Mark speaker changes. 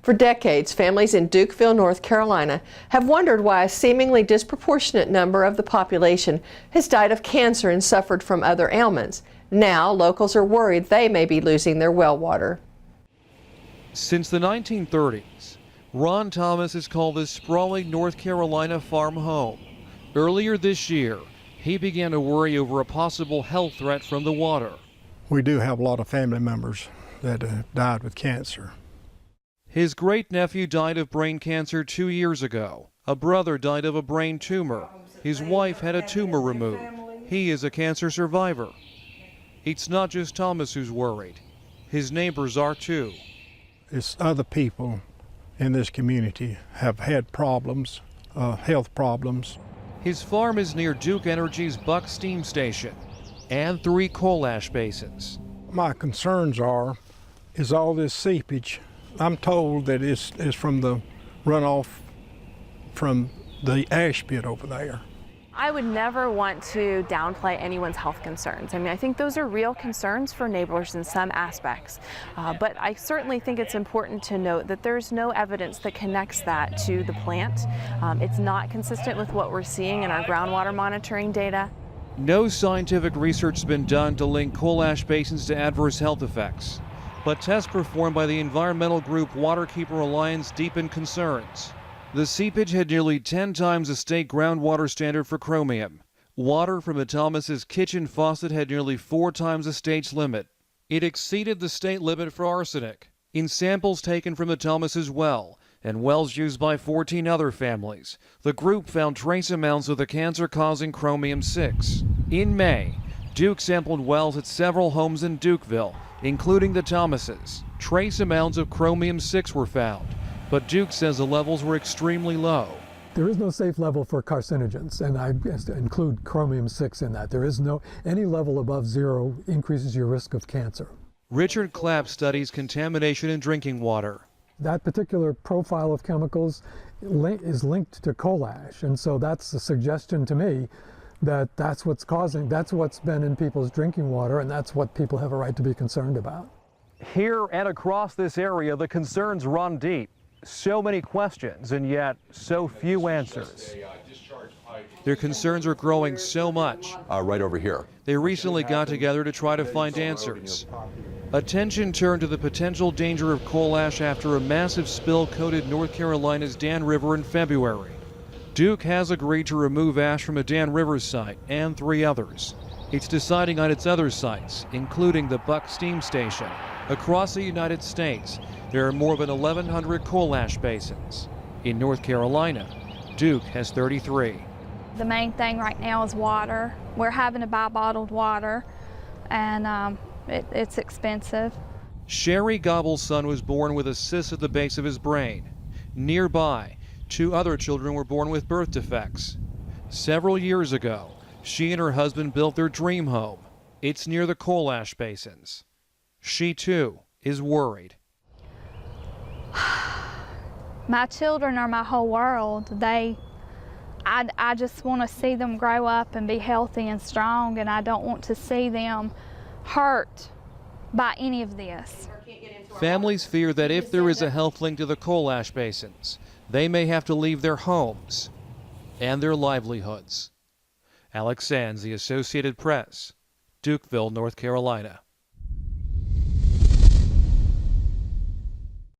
Speaker 1: For decades, families in Dukeville, North Carolina have wondered why a seemingly disproportionate number of the population has died of cancer and suffered from other ailments. Now, locals are worried they may be losing their well water.
Speaker 2: Since the 1930s, Ron Thomas has called this sprawling North Carolina farm home. Earlier this year, he began to worry over a possible health threat from the water.
Speaker 3: We do have a lot of family members that died with cancer.
Speaker 2: His great-nephew died of brain cancer 2 years ago. A brother died of a brain tumor. His wife had a tumor removed. He is a cancer survivor. It's not just Thomas who's worried. His neighbors are too.
Speaker 3: It's other people in this community have had problems, health problems.
Speaker 2: His farm is near Duke Energy's Buck Steam Station and 3 coal ash basins.
Speaker 3: My concerns is all this seepage. I'm told that it's from the runoff from the ash pit over there.
Speaker 4: I would never want to downplay anyone's health concerns. I mean, I think those are real concerns for neighbors in some aspects. But I certainly think it's important to note that there's no evidence that connects that to the plant. It's not consistent with what we're seeing in our groundwater monitoring data.
Speaker 2: No scientific research has been done to link coal ash basins to adverse health effects. But tests performed by the environmental group Waterkeeper Alliance deepened concerns. The seepage had nearly 10 times the state groundwater standard for chromium. Water from the Thomas's kitchen faucet had nearly 4 times the state's limit. It exceeded the state limit for arsenic. In samples taken from the Thomas's well and wells used by 14 other families, the group found trace amounts of the cancer-causing chromium-6. In May, Duke sampled wells at several homes in Dukeville, including the Thomas's. Trace amounts of chromium-6 were found, but Duke says the levels were extremely low.
Speaker 5: There is no safe level for carcinogens, and I include chromium-6 in that. There is any level above 0 increases your risk of cancer.
Speaker 2: Richard Clapp studies contamination in drinking water.
Speaker 5: That particular profile of chemicals is linked to coal ash, and so that's a suggestion to me that that's what's been in people's drinking water, and that's what people have a right to be concerned about.
Speaker 2: Here and across this area, the concerns run deep. So many questions, and yet so few answers. Their concerns are growing so much.
Speaker 6: Right over here.
Speaker 2: They recently got together to try to find answers. Attention turned to the potential danger of coal ash after a massive spill coated North Carolina's Dan River in February. Duke has agreed to remove ash from a Dan River site and 3 others. It's deciding on its other sites, including the Buck Steam Station. Across the United States, there are more than 1,100 coal ash basins. In North Carolina, Duke has 33.
Speaker 7: The main thing right now is water. We're having to buy bottled water, and it's expensive.
Speaker 2: Sherry Gobble's son was born with a cyst at the base of his brain. Nearby, 2 other children were born with birth defects. Several years ago, she and her husband built their dream home. It's near the coal ash basins. She, too, is worried.
Speaker 7: My children are my whole world. I just want to see them grow up and be healthy and strong, and I don't want to see them hurt by any of this.
Speaker 2: Families fear that if there is a health link to the coal ash basins, they may have to leave their homes and their livelihoods. Alex Sands, The Associated Press, Dukeville, North Carolina.